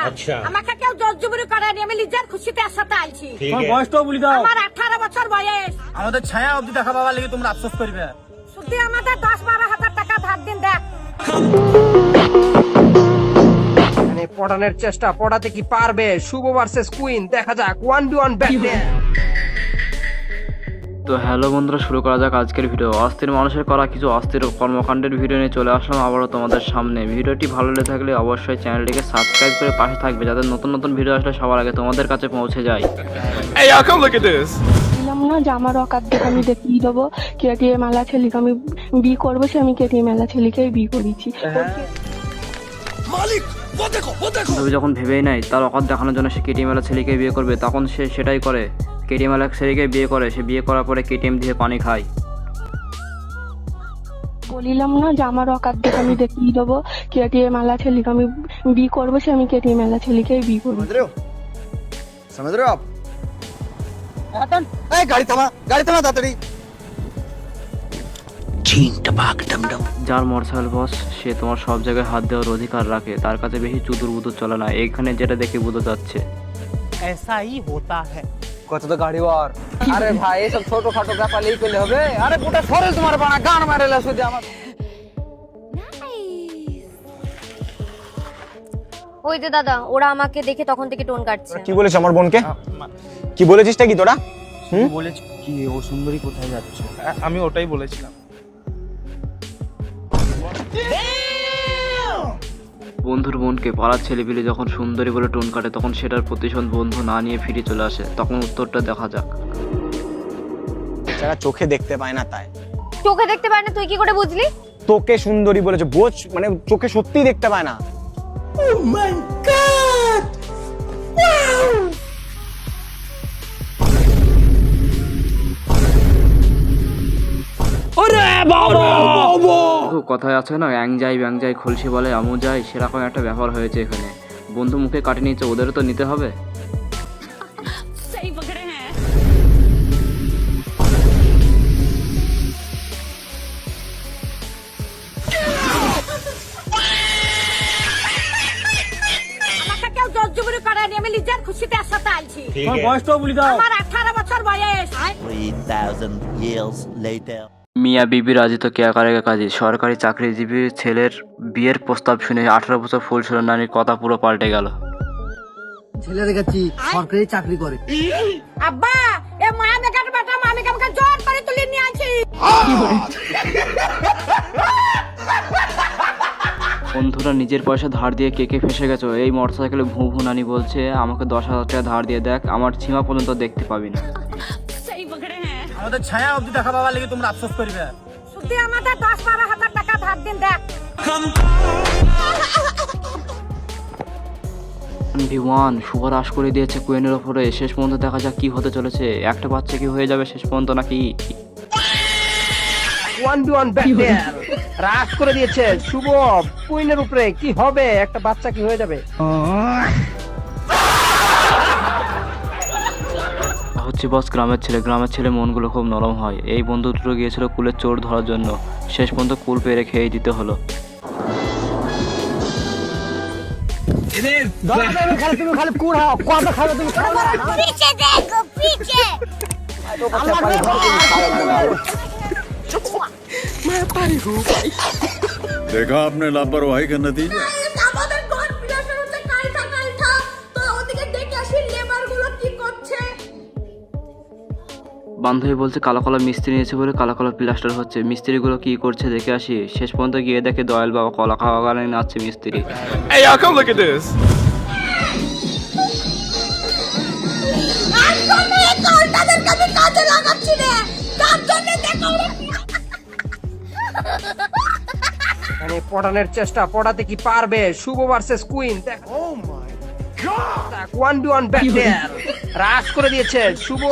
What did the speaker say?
আচ্ছা আমাকে কেউ জোর জবরি করেনি, আমি নিজের খুশিতে একসাথে আইছি। তোমার বয়সটাও বলি দাও। আমার 18 বছর বয়স। আমাদের ছায়া অবধি দেখা পাবার লেগে তোমরা আফসোস করবে। শুধু আমাদের 10-12 হাজার টাকা ধার দিন দেখ। মানে পড়ানোর চেষ্টা, পড়াতে কি পারবে? শুভ ভার্সেস কুইন, দেখা যাক 1v1 ব্যাটল। তো হ্যালো বন্ধুরা, শুরু করা যাক আজকের ভিডিও। অস্থির মানুষের করা কিছু অস্থির কর্মকাণ্ডের ভিডিও নিয়ে চলে আসলাম আবারও তোমাদের সামনে। ভিডিওটি ভালো লেগে থাকলে অবশ্যই চ্যানেলটিকে সাবস্ক্রাইব করে পাশে থাকবে, যাতে নতুন নতুন ভিডিও আসলে সবার আগে তোমাদের কাছে পৌঁছে যায়। Hey, y'all, come look at this. বললাম না যে আমার অকাত দেখে আমি দেখিয়ে দেবো কেটিএম মেলা ছেলেকে আমি বিয়ে করবো, সে আমি কেটিএম মেলা ছেলেকেই বিয়ে করেছি। তবে যখন ভেবেই নাই তার অকাত দেখানোর জন্য সে কেটিএম ওয়ালা ছেলেকে বিয়ে করবে, তখন সে সেটাই করে। কেটিএম ওয়ালা ছেলেকে বিয়ে করে, সে বিয়ে করার পরে কেটিএম দিয়ে পানি খায়। বলিলাম না যে আমার অকাত দেখে আমি দেখিয়ে দেবো কেটিএম মেলা ছেলেকে আমি বিয়ে করবো, সে আমি কেটিএম মেলা ছেলেকেই বিয়ে করবো। समझ रहे हो आप? गाड़ी थमा तातड़ी। যার মোটরসাইকেল বস, সে তোমার সব জায়গায় হাত দেওয়ার অধিকার রাখে, তার কাছে বেশি চুদুর বুদুর চলে না। এইখানে যেটা দেখে বোঝা যাচ্ছে। ऐसा ही होता है। কত তো গাড়ি ওর। আরে ভাই এসব ছোটখাটো ব্যাপার লিয়ে করলে হবে? আরে গোটা সরে তোমার বানা গান মারেলা শুধু আমার। ওই যে দাদা, ওরা আমাকে দেখে তখন থেকে টোন কাটছে। কি বলেছ আমার বোনকে? কি বলেছিসটা কি তোরা? বলেছ কি ও সুন্দরী কোথায় যাচ্ছে? আমি ওটাই বলেছিলাম। বন্ধুর বোনকে পাড়ার ছেলেপিলে যখন সুন্দরী বলে টোন কাটে, তখন সেটার প্রতিশোধ বন্ধু না নিয়ে ফিরে চলে আসে। তখন উত্তরটা দেখা যাক। যারা চোখে দেখতে পায় না তাই। চোখে দেখতে পারে না, তুই কি করে বুঝলি? তোকে সুন্দরী বলেছে, বোঝ, মানে চোখে সত্যিই দেখতে পায় না। কথায় আছে না, অ্যাং যাই ব্যাং যাই খলসি বলে আমু যাই, সেরকম একটা ব্যাপার হয়েছে এখানে। বন্ধু মুখে কাটে নিয়েছে, ওদেরও তো নিতে হবে। আমাকে কেউ জোর জবরি করেনি, আমি নিজের খুশিতে একসাথে আইছি। তোমার বয়সটাও বলি দাও। আমার 18 বছর বয়স। 3,000 years later. মিয়া বিবি রাজি তো কে করেগা কাজী। সরকারি চাকরিজীবী ছেলের বিয়ের প্রস্তাব শুনে 18 বছর ফুলছড় নারীর কথা পুরো পাল্টে গেল। ছেলে দেখাচ্ছি সরকারি চাকরি করে। আব্বা, এ মায়া বেকার বেটা মামিকে আমাকে জোর করে তুলে নিয়ে আইছি। বন্ধুরা নিজের পয়সা ধার দিয়ে কে ফেসে গেছো? এই মোটরসাইকেলে ভু ভু নানি বলছে আমাকে 10,000 টাকা ধার দিয়ে দেখ, আমার সীমা পর্যন্ত দেখতে পাবি না। আমাদের ছায়া অবধি দেখা পাবার লেগে তোমরা আফসোস করবে। শুধু আমাদের 10-12 হাজার টাকা ধার দিন দেখ। ভিওয়ান শুভ রাশ করে দিয়েছে কুয়েনের ওপরে। শেষ পর্যন্ত দেখা যাক কি হতে চলেছে। একটা বাচ্চা কি হয়ে যাবে শেষ পর্যন্ত নাকি? 1v1 battle. রাশ করে দিয়েছে শুভ কুইনের উপরে, কি হবে? একটা বাচ্চা কি হয়ে যাবে? হচ্ছে বস গ্রামের ছেলে মনগুলো খুব নরম হয়। এই বন্ধু দুটো গিয়েছিল কুলের চোর ধরার জন্য, শেষ পর্যন্ত কুল পেরে খেয়ে দিতে হলো। খালি কুড়াও কত খাবে তুমি? পিছে দেখো, পিছে। देखा आपने लापरवाही का नतीजा। আমাদের ঘর বিলাসের হচ্ছে কালটা তো ওদিকে দেখে আসি লেবার গুলো কি করছে। বান্ধবী বলছে কালো কালো মিস্ত্রি নিয়েছে বলে কালো কালো প্লাস্টার হচ্ছে। মিস্ত্রিগুলো কি করছে দেখে আসি। শেষ পর্যন্ত গিয়ে দেখে দয়াল বাবা কলা খাওয়া গানে নাচছে মিস্ত্রি। Hey, y'all, come look at this. কাজে লাগাচ্ছি রে, তার জন্য দেখো। মানে পড়ানোর চেষ্টা, পড়াতে কি পারবে? শুভ ভার্সেস কুইন, দেখা 1v1 ব্যাটল। রাশ করে দিয়েছে শুভ।